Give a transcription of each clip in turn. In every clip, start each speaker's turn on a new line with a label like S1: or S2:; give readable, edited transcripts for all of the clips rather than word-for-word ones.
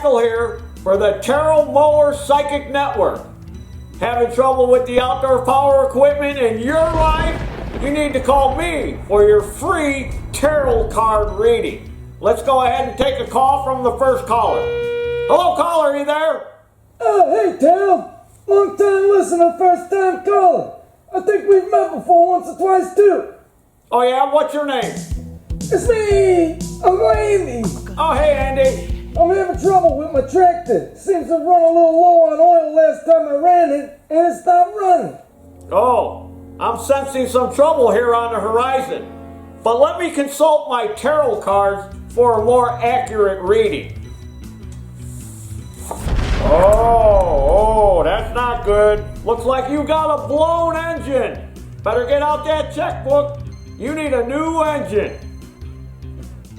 S1: Pterodactyl here for the Taryl Mower Psychic Network. Having trouble with the outdoor power equipment in your life? You need to call me for your free Taryl card reading. Let's go ahead and take a call from the first caller. Hello, caller, are you there?
S2: Hey, Taryl. Long time listener, first time caller. I think we've met before once or twice too.
S1: Oh yeah, what's your name?
S2: It's me, Uncle Andy.
S1: Oh hey Andy.
S2: I'm having trouble with my tractor. Seems to run a little low on oil last time I ran it, and it stopped running.
S1: Oh, I'm sensing some trouble here on the horizon. But let me consult my tarot cards for a more accurate reading. Oh, that's not good. Looks like you got a blown engine. Better get out that checkbook. You need a new engine.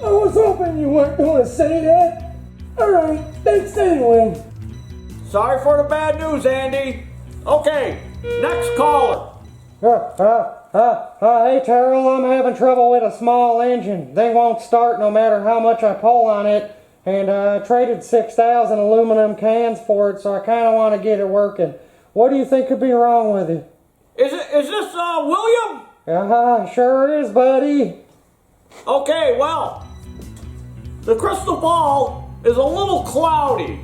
S2: I was hoping you weren't going to say that. Alright, thanks anyway.
S1: Sorry for the bad news, Andy. Okay, next caller.
S3: Hey Taryl, I'm having trouble with a small engine. They won't start no matter how much I pull on it. And I traded 6,000 aluminum cans for it, so I kind of want to get it working. What do you think could be wrong with it?
S1: Is this William?
S3: Sure is, buddy.
S1: Okay, well, the crystal ball is a little cloudy,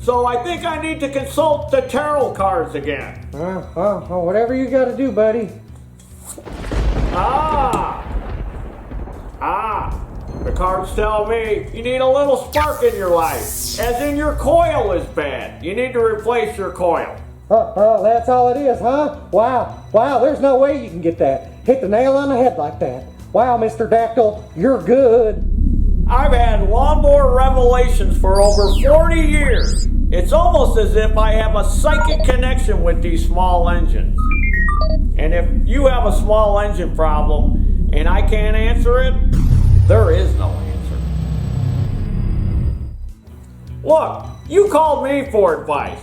S1: so I think I need to consult the tarot cards again.
S3: Whatever you got to do, buddy.
S1: The cards tell me you need a little spark in your life, as in your coil is bad. You need to replace your coil.
S3: That's all it is, huh? Wow, there's no way you can get that. Hit the nail on the head like that. Wow, Mr. Dactyl, you're good.
S1: I've had lawnmower revelations for over 40 years. It's almost as if I have a psychic connection with these small engines. And if you have a small engine problem and I can't answer it, there is no answer. Look, you called me for advice.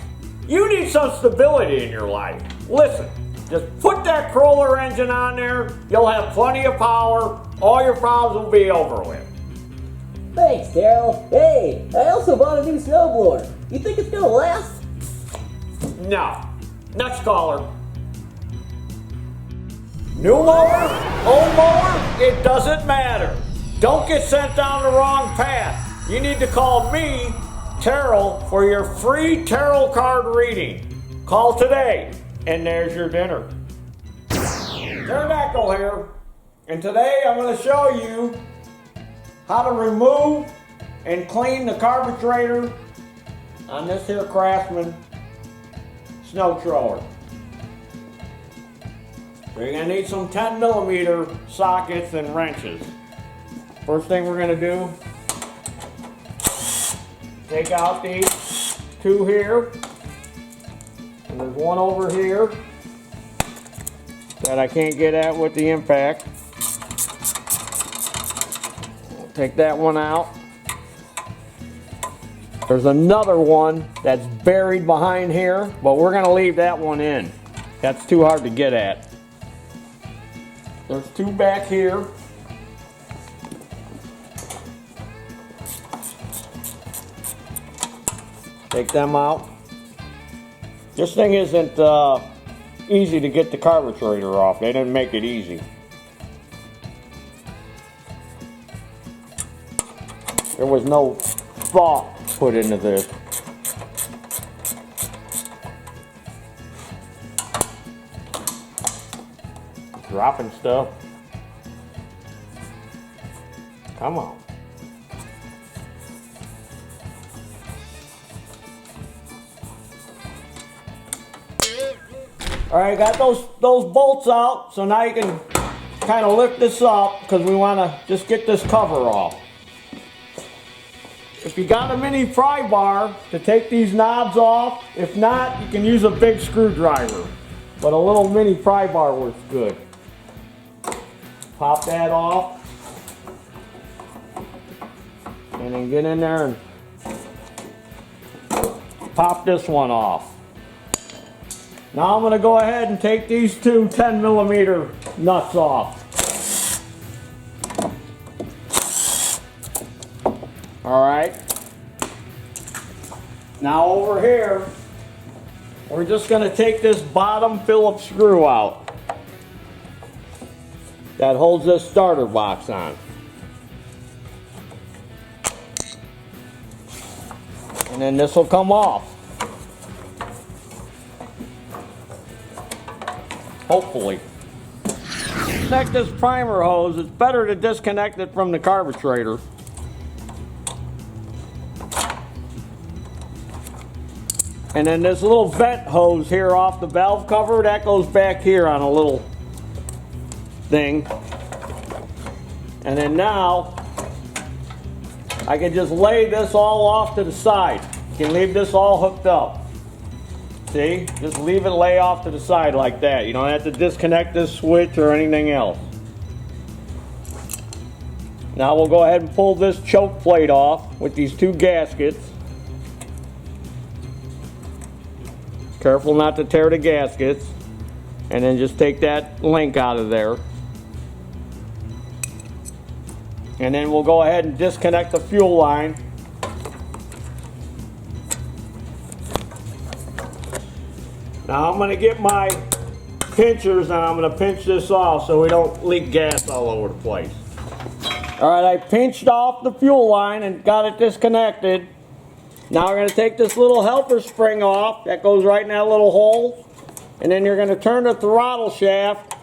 S1: You need some stability in your life. Listen, just put that crawler engine on there, you'll have plenty of power, all your problems will be over with.
S4: Thanks, Taryl. Hey, I also bought a new snowblower. You think it's gonna last?
S1: No. Next caller. New mower? Old mower? It doesn't matter. Don't get sent down the wrong path. You need to call me, Taryl, for your free tarot card reading. Call today, and there's your dinner. Pterodactyl here, and today I'm going to show you how to remove and clean the carburetor on this here Craftsman snow thrower. So you're going to need some 10mm sockets and wrenches. First thing we're going to do, take out these two here, and there's one over here that I can't get at with the impact. Take that one out. There's another one that's buried behind here, but we're going to leave that one in. That's too hard to get at. There's two back here. Take them out. This thing isn't easy to get the carburetor off. They didn't make it easy. There was no thought put into this. Dropping stuff. Come on. All right, got those bolts out, so now you can kind of lift this up because we want to just get this cover off. If you got a mini pry bar to take these knobs off, if not, you can use a big screwdriver, but a little mini pry bar works good. Pop that off, and then get in there and pop this one off. Now I'm going to go ahead and take these two 10mm nuts off. All right. Now over here, we're just going to take this bottom Phillips screw out that holds this starter box on. And then this will come off. Hopefully. Disconnect this primer hose. It's better to disconnect it from the carburetor. And then this little vent hose here off the valve cover, that goes back here on a little thing. And then now, I can just lay this all off to the side. You can leave this all hooked up. See? Just leave it lay off to the side like that. You don't have to disconnect this switch or anything else. Now we'll go ahead and pull this choke plate off with these two gaskets. Careful not to tear the gaskets. And then just take that link out of there. And then we'll go ahead and disconnect the fuel line. Now I'm going to get my pinchers and I'm going to pinch this off so we don't leak gas all over the place. Alright, I pinched off the fuel line and got it disconnected. Now we're going to take this little helper spring off that goes right in that little hole. And then you're going to turn the throttle shaft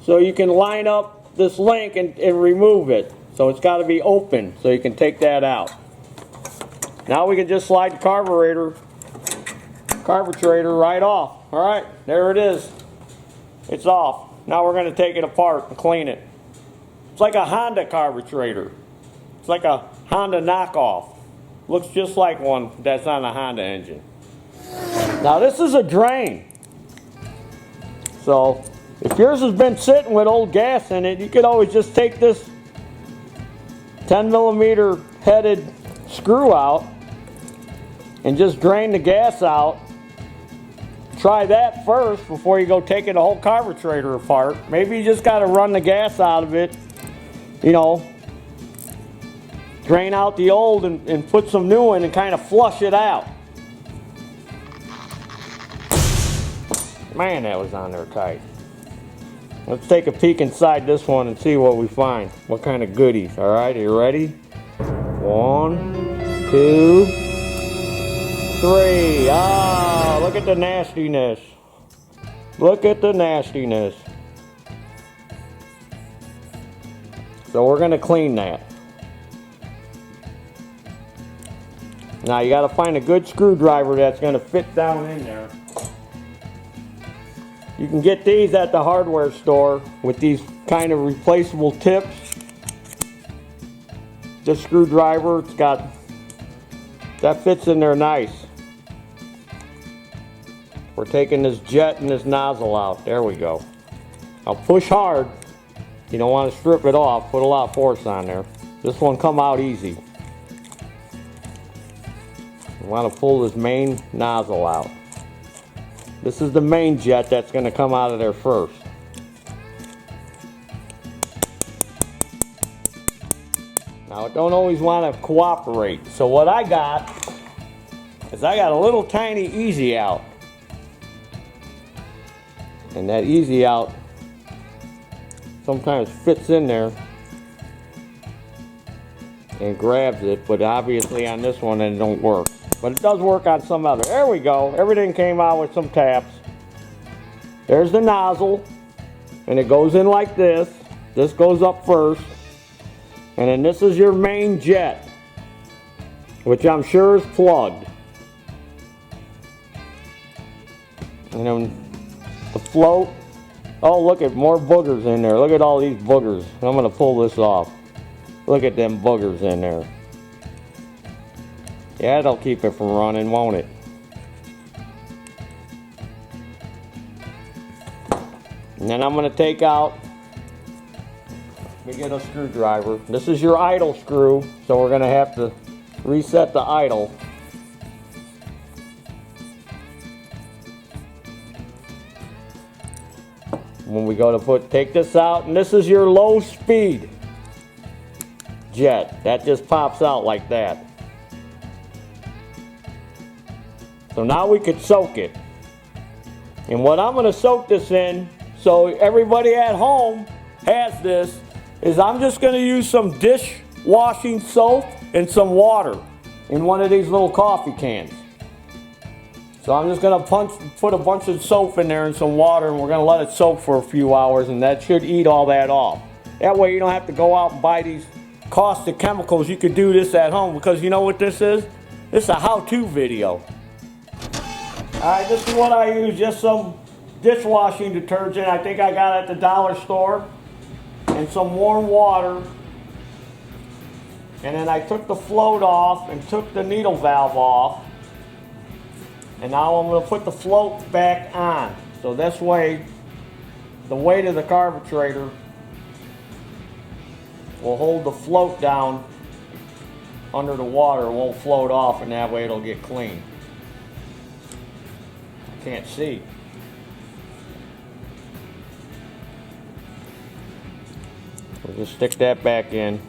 S1: so you can line up this link and remove it. So it's got to be open so you can take that out. Now we can just slide the carburetor right off. Alright, there it is. It's off. Now we're going to take it apart and clean it. It's like a Honda carburetor. It's like a Honda knockoff. Looks just like one that's on a Honda engine. Now this is a drain. So if yours has been sitting with old gas in it, you could always just take this 10mm headed screw out and just drain the gas out. Try that first before you go taking the whole carburetor apart. Maybe you just got to run the gas out of it, you know, drain out the old and put some new in and kind of flush it out. Man, that was on there tight. Let's take a peek inside this one and see what we find. What kind of goodies. Alright, are you ready? 1, 2, 3. Ah, look at the nastiness. Look at the nastiness. So we're going to clean that. Now you got to find a good screwdriver that's going to fit down in there. You can get these at the hardware store with these kind of replaceable tips. This screwdriver, it's got, that fits in there nice. We're taking this jet and this nozzle out. There we go. Now push hard. You don't want to strip it off. Put a lot of force on there. This one come out easy. You want to pull this main nozzle out. This is the main jet that's going to come out of there first. Now it don't always want to cooperate. So what I got is I got a little tiny easy out. And that easy out sometimes fits in there and grabs it, but obviously on this one it don't work. But it does work on some other. There we go. Everything came out with some taps. There's the nozzle. And it goes in like this. This goes up first. And then this is your main jet, which I'm sure is plugged. And then the float. Oh, look at more boogers in there. Look at all these boogers. I'm going to pull this off. Look at them boogers in there. Yeah, that'll keep it from running, won't it? And then I'm going to take out, let me get a screwdriver. This is your idle screw, so we're going to have to reset the idle. When we go to take this out, and this is your low speed jet. That just pops out like that. So now we could soak it. And what I'm going to soak this in, so everybody at home has this, is I'm just going to use some dishwashing soap and some water in one of these little coffee cans. So I'm just going to put a bunch of soap in there and some water, and we're going to let it soak for a few hours, and that should eat all that off. That way you don't have to go out and buy these caustic chemicals. You could do this at home, because you know what this is? This is a how-to video. Alright, this is what I use, just some dishwashing detergent. I think I got it at the dollar store. And some warm water. And then I took the float off and took the needle valve off. And now I'm going to put the float back on. So this way, the weight of the carburetor will hold the float down under the water. It won't float off, and that way it'll get clean. I can't see. We'll just stick that back in.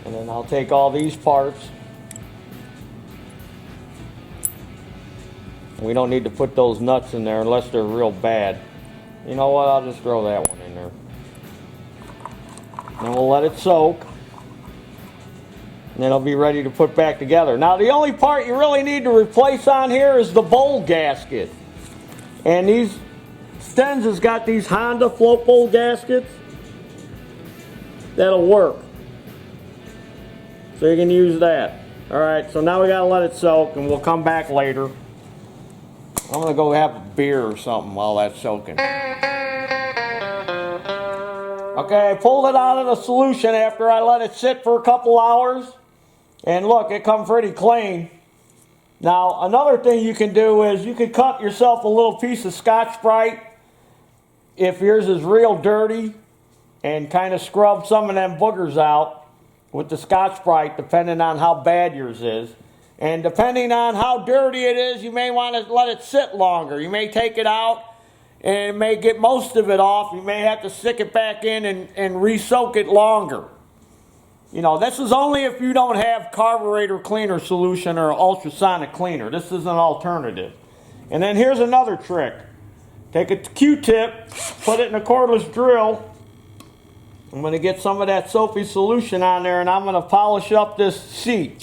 S1: And then I'll take all these parts. We don't need to put those nuts in there unless they're real bad. You know what? I'll just throw that one in there. And we'll let it soak. And then it'll be ready to put back together. Now the only part you really need to replace on here is the bowl gasket. And these Sten's has got these Honda float bowl gaskets. That'll work. So you can use that. Alright, so now we gotta let it soak, and we'll come back later. I'm gonna go have a beer or something while that's soaking. Okay, I pulled it out of the solution after I let it sit for a couple hours. And look, it come pretty clean. Now, another thing you can do is you could cut yourself a little piece of Scotch-Brite if yours is real dirty, and kind of scrub some of them boogers out with the Scotch-Brite, depending on how bad yours is. And depending on how dirty it is, you may want to let it sit longer. You may take it out and it may get most of it off. You may have to stick it back in and re-soak it longer. You know, this is only if you don't have carburetor cleaner solution or ultrasonic cleaner. This is an alternative. And then here's another trick. Take a Q-tip, put it in a cordless drill. I'm going to get some of that soapy solution on there, and I'm going to polish up this seat.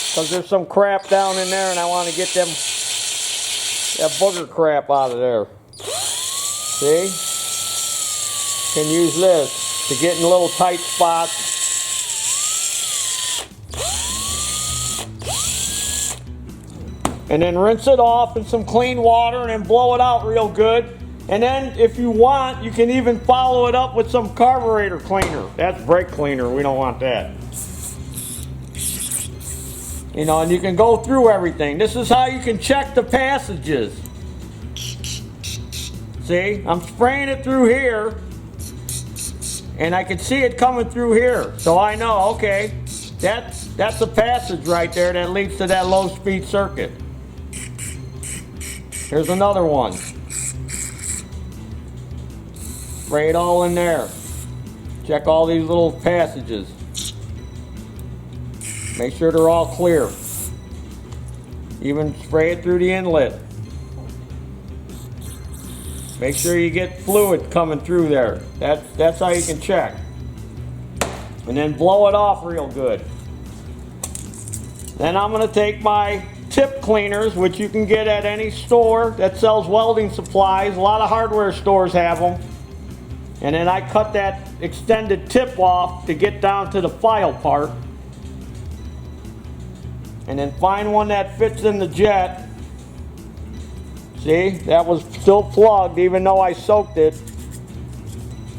S1: Because there's some crap down in there, and I want to get that booger crap out of there. See? Can use this to get in little tight spots. And then rinse it off in some clean water and then blow it out real good. And then if you want, you can even follow it up with some carburetor cleaner. That's brake cleaner. We don't want that. You know, and you can go through everything. This is how you can check the passages. See, I'm spraying it through here, and I can see it coming through here. So I know, okay, that's a passage right there that leads to that low-speed circuit. Here's another one. Spray it all in there. Check all these little passages. Make sure they're all clear. Even spray it through the inlet. Make sure you get fluid coming through there. That's how you can check. And then blow it off real good. Then I'm going to take my tip cleaners, which you can get at any store that sells welding supplies. A lot of hardware stores have them. And then I cut that extended tip off to get down to the file part. And then find one that fits in the jet. See, that was still plugged even though I soaked it.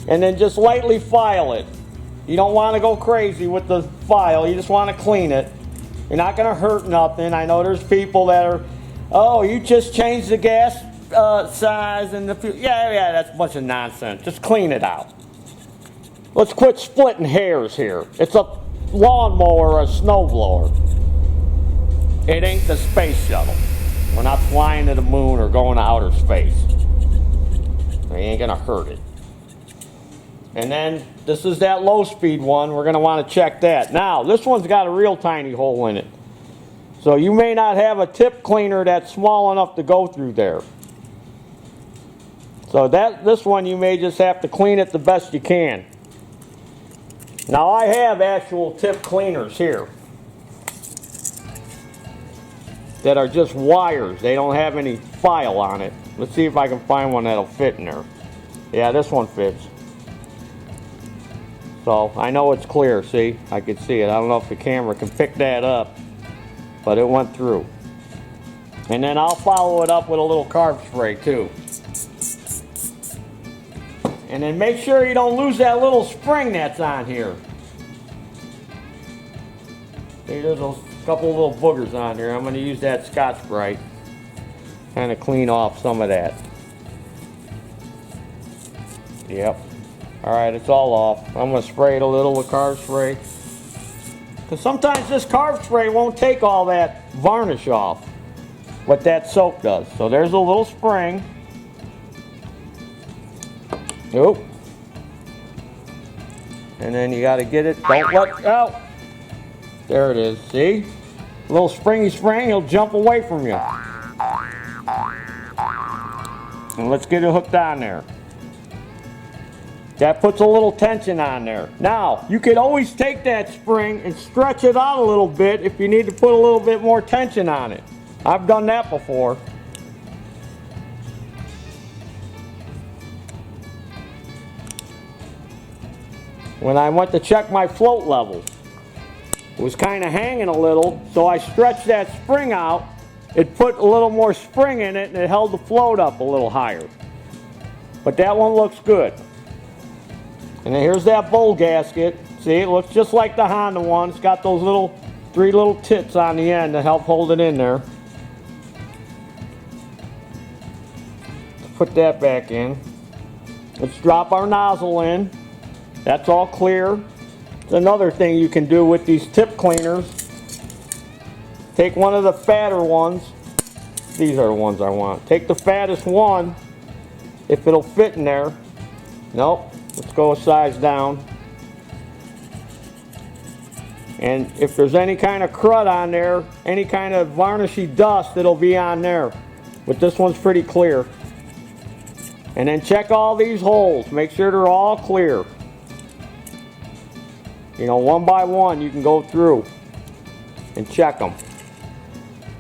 S1: And then just lightly file it. You don't want to go crazy with the file, you just want to clean it. You're not going to hurt nothing. I know there's people that are, oh, you just changed the gas size and the fuel. Yeah, that's a bunch of nonsense. Just clean it out. Let's quit splitting hairs here. It's a lawnmower or a snowblower. It ain't the space shuttle. We're not flying to the moon or going to outer space. They ain't gonna hurt it. And then this is that low speed one. We're going to want to check that. Now, this one's got a real tiny hole in it. So you may not have a tip cleaner that's small enough to go through there. So this one you may just have to clean it the best you can. Now I have actual tip cleaners here that are just wires. They don't have any file on it. Let's see if I can find one that'll fit in there. Yeah, this one fits. So I know it's clear, see? I can see it. I don't know if the camera can pick that up, but it went through. And then I'll follow it up with a little carb spray too. And then make sure you don't lose that little spring that's on here. See, there's a couple of little boogers on there. I'm going to use that Scotch-Brite. Kind of clean off some of that. Yep. Alright, it's all off. I'm going to spray it a little with carb spray. Because sometimes this carb spray won't take all that varnish off. But that soap does. So there's a little spring. Nope. And then you got to get it. Don't let it out. There it is. See? A little springy spring. He'll jump away from you. And let's get it hooked on there. That puts a little tension on there. Now, you could always take that spring and stretch it out a little bit if you need to put a little bit more tension on it. I've done that before. When I went to check my float levels, it was kind of hanging a little, so I stretched that spring out. It put a little more spring in it and it held the float up a little higher. But that one looks good. And then here's that bowl gasket. See, it looks just like the Honda one. It's got those three little tits on the end to help hold it in there. Let's put that back in. Let's drop our nozzle in. That's all clear. It's another thing you can do with these tip cleaners. Take one of the fatter ones. These are the ones I want. Take the fattest one, if it'll fit in there. Nope. Let's go a size down. And if there's any kind of crud on there, any kind of varnishy dust, it'll be on there. But this one's pretty clear. And then check all these holes. Make sure they're all clear. You know, one by one you can go through and check them.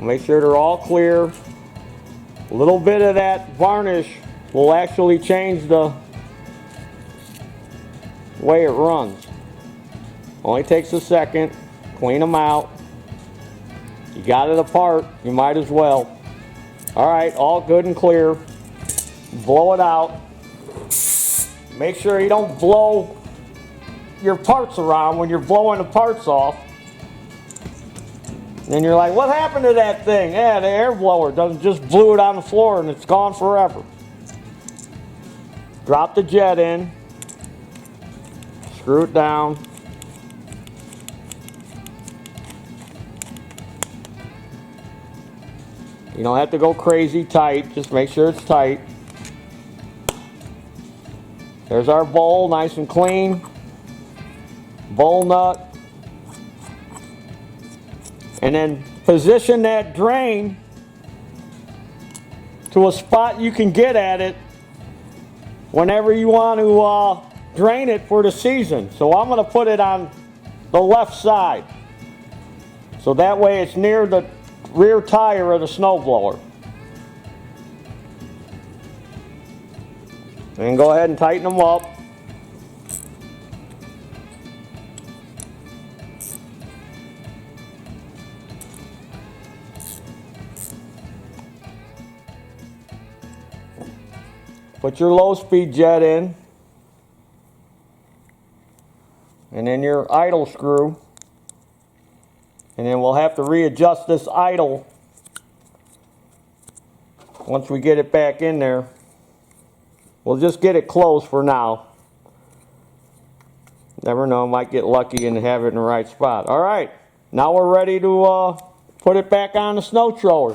S1: Make sure they're all clear. A little bit of that varnish will actually change the way it runs. Only takes a second. Clean them out. You got it apart, you might as well. Alright, all good and clear. Blow it out. Make sure you don't blow your parts around when you're blowing the parts off. Then you're like, what happened to that thing? Yeah, the air blower doesn't just blew it on the floor and it's gone forever. Drop the jet in. Screw it down. You don't have to go crazy tight, just make sure it's tight. There's our bowl, nice and clean. Bowl nut. And then position that drain to a spot you can get at it whenever you want to drain it for the season. So I'm going to put it on the left side. So that way it's near the rear tire of the snowblower. And go ahead and tighten them up. Put your low speed jet in. And then your idle screw. And then we'll have to readjust this idle once we get it back in there. We'll just get it close for now. Never know, might get lucky and have it in the right spot. Alright, now we're ready to put it back on the snow thrower.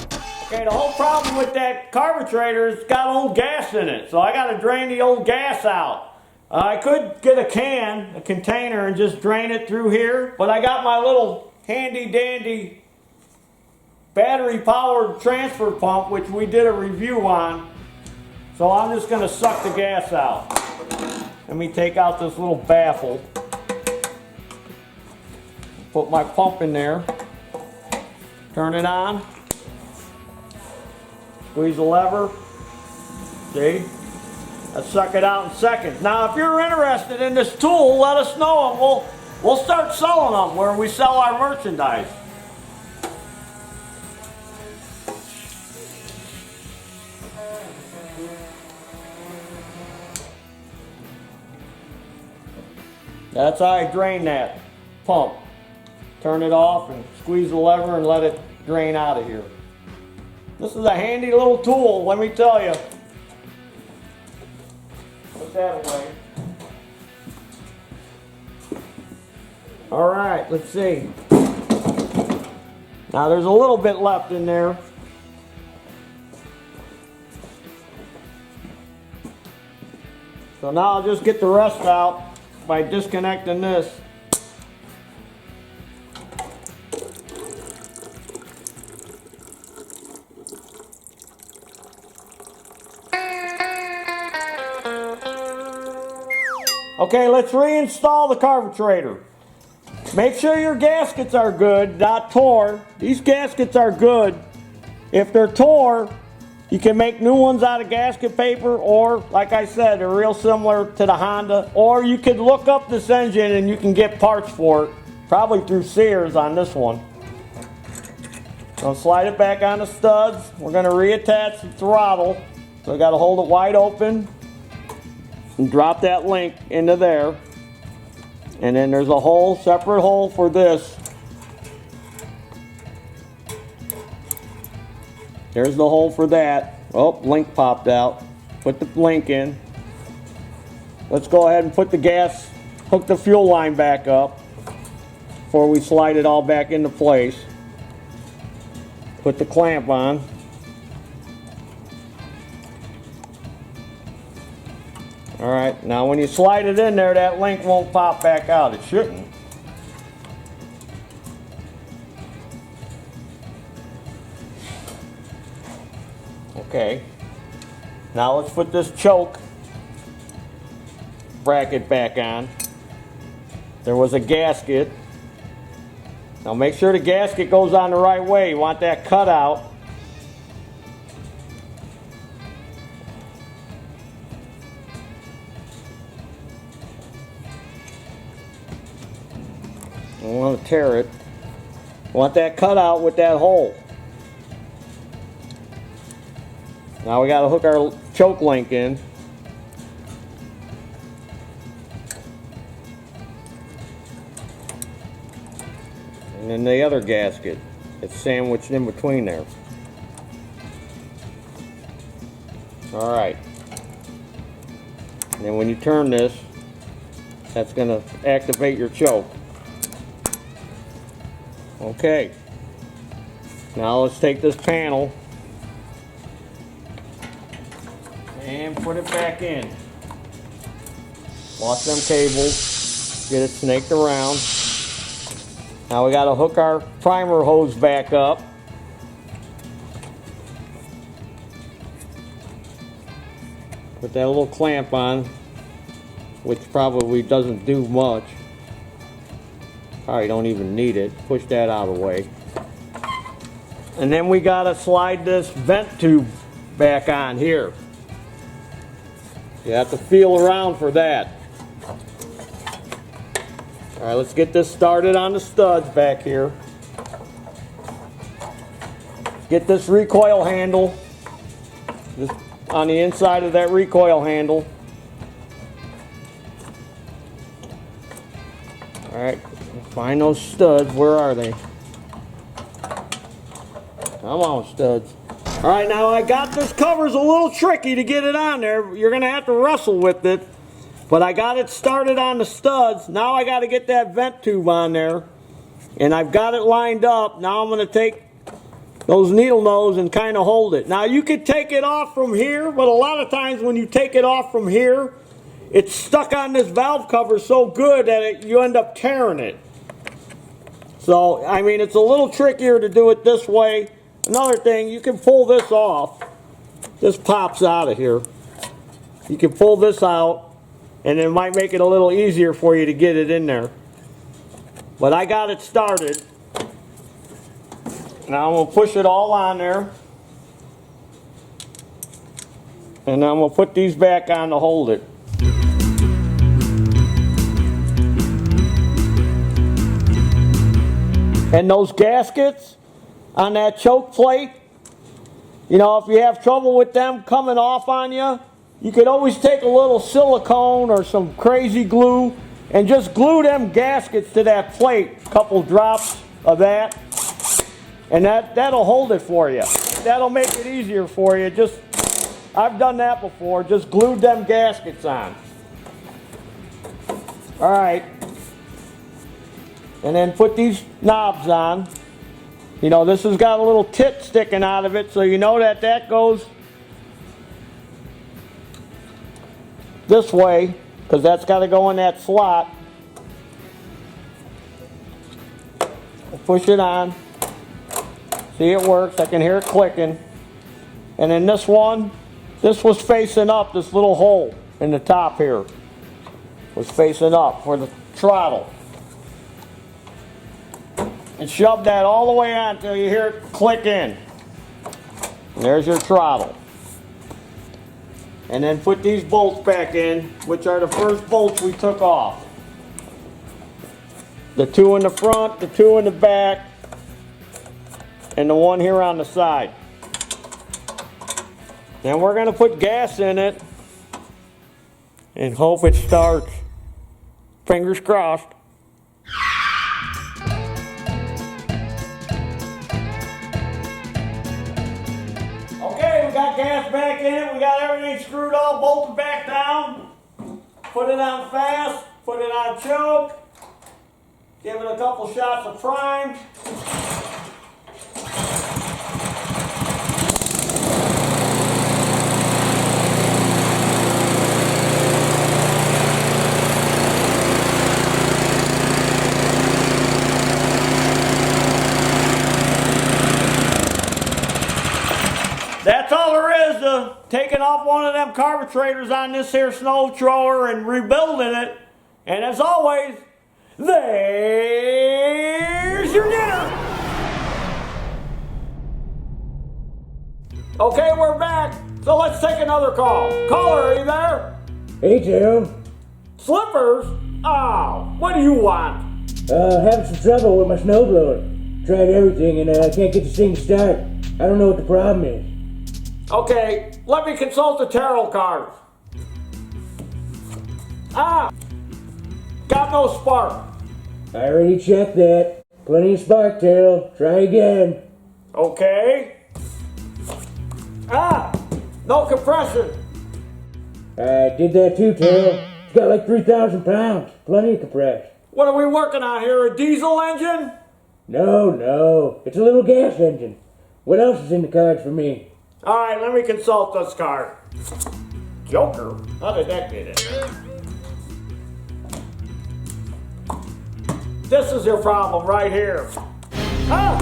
S1: Okay, the whole problem with that carburetor is it's got old gas in it. So I got to drain the old gas out. I could get a container, and just drain it through here, but I got my little handy dandy battery powered transfer pump, which we did a review on. So I'm just going to suck the gas out. Let me take out this little baffle. Put my pump in there. Turn it on. Squeeze the lever. See? I suck it out in seconds. Now, if you're interested in this tool, let us know, and we'll start selling them where we sell our merchandise. That's how I drain that pump. Turn it off and squeeze the lever and let it drain out of here. This is a handy little tool, let me tell you. Put that away. All right, let's see. Now there's a little bit left in there. So now I'll just get the rest out by disconnecting this. Okay, let's reinstall the carburetor. Make sure your gaskets are good, not tore. These gaskets are good. If they're tore, you can make new ones out of gasket paper, or like I said, they're real similar to the Honda. Or you could look up this engine and you can get parts for it, probably through Sears on this one. So slide it back on the studs. We're going to reattach the throttle. So I got to hold it wide open and drop that link into there. And then there's a hole, separate hole for this. There's the hole for that. Oh, link popped out. Put the link in. Let's go ahead and put the gas, hook the fuel line back up before we slide it all back into place. Put the clamp on. All right, now when you slide it in there, that link won't pop back out. It shouldn't. Okay, now let's put this choke bracket back on. There was a gasket. Now make sure the gasket goes on the right way. You want that cut out. I don't want to tear it. Want that cut out with that hole. Now we got to hook our choke link in. And then the other gasket. It's sandwiched in between there. Alright. And then when you turn this, that's going to activate your choke. Okay. Now let's take this panel and put it back in. Watch them cables. Get it snaked around. Now we got to hook our primer hose back up. Put that little clamp on, which probably doesn't do much. Probably don't even need it. Push that out of the way. And then we got to slide this vent tube back on here. You have to feel around for that. All right, let's get this started on the studs back here. Get this recoil handle just on the inside of that recoil handle. All right, find those studs. Where are they? Come on, studs. All right, now I got this cover's a little tricky to get it on there. You're gonna have to wrestle with it. But I got it started on the studs. Now I got to get that vent tube on there. And I've got it lined up. Now I'm going to take those needle nose and kind of hold it. Now you could take it off from here, but a lot of times when you take it off from here, it's stuck on this valve cover so good that you end up tearing it. So, I mean, it's a little trickier to do it this way. Another thing, you can pull this off. This pops out of here. You can pull this out, and it might make it a little easier for you to get it in there. But I got it started. Now I'm going to push it all on there. And I'm going to put these back on to hold it. And those gaskets on that choke plate, you know, if you have trouble with them coming off on you, you could always take a little silicone or some crazy glue and just glue them gaskets to that plate. A couple drops of that. And that'll hold it for you. That'll make it easier for you. I've done that before. Just glued them gaskets on. All right. And then put these knobs on. You know, this has got a little tit sticking out of it, so you know that goes this way, because that's got to go in that slot. Push it on. See, it works. I can hear it clicking. And then this one, this was facing up, this little hole in the top here was facing up for the throttle. And shove that all the way on until you hear it click in. And there's your throttle. And then put these bolts back in, which are the first bolts we took off. The two in the front, the two in the back, and the one here on the side. Then we're going to put gas in it and hope it starts. Fingers crossed. Okay, we got gas back in it. We got everything screwed all bolted back down. Put it on fast. Put it on choke. Give it a couple shots of prime. That's all there is to taking off one of them carburetors on this here snow thrower and rebuilding it. And as always, there's your dinner. Okay, we're back. So let's take another call. Caller, are you there?
S2: Hey, Taryl.
S1: Slippers? Oh, what do you want?
S2: Having some trouble with my snowblower. Tried everything and I can't get this thing to start. I don't know what the problem is.
S1: Okay, let me consult the Taryl card. Ah, got no spark.
S2: I already checked that. Plenty of spark, Taryl. Try again.
S1: Okay. Ah, no compression.
S2: I did that too, Taryl. It's got like 3,000 pounds. Plenty of compression.
S1: What are we working on here, a diesel engine?
S2: No. It's a little gas engine. What else is in the cards for me?
S1: All right, let me consult this card. Joker? How did that get in? This is your problem right here. Ah,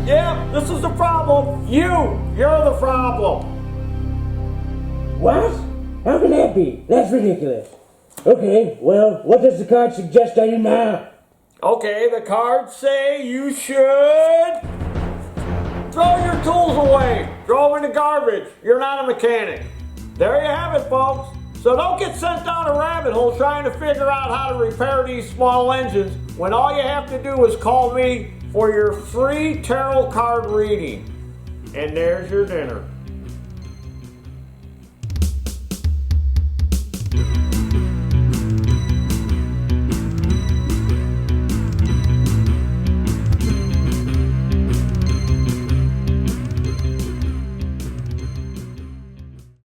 S1: yeah, this is the problem. You're the problem.
S2: What? How can that be? That's ridiculous. Okay, well, what does the card suggest I do now?
S1: Okay, the cards say you should throw your tools away. Throw them in the garbage. You're not a mechanic. There you have it, folks. So don't get sent down a rabbit hole trying to figure out how to repair these small engines when all you have to do is call me for your free Taryl card reading. And there's your dinner.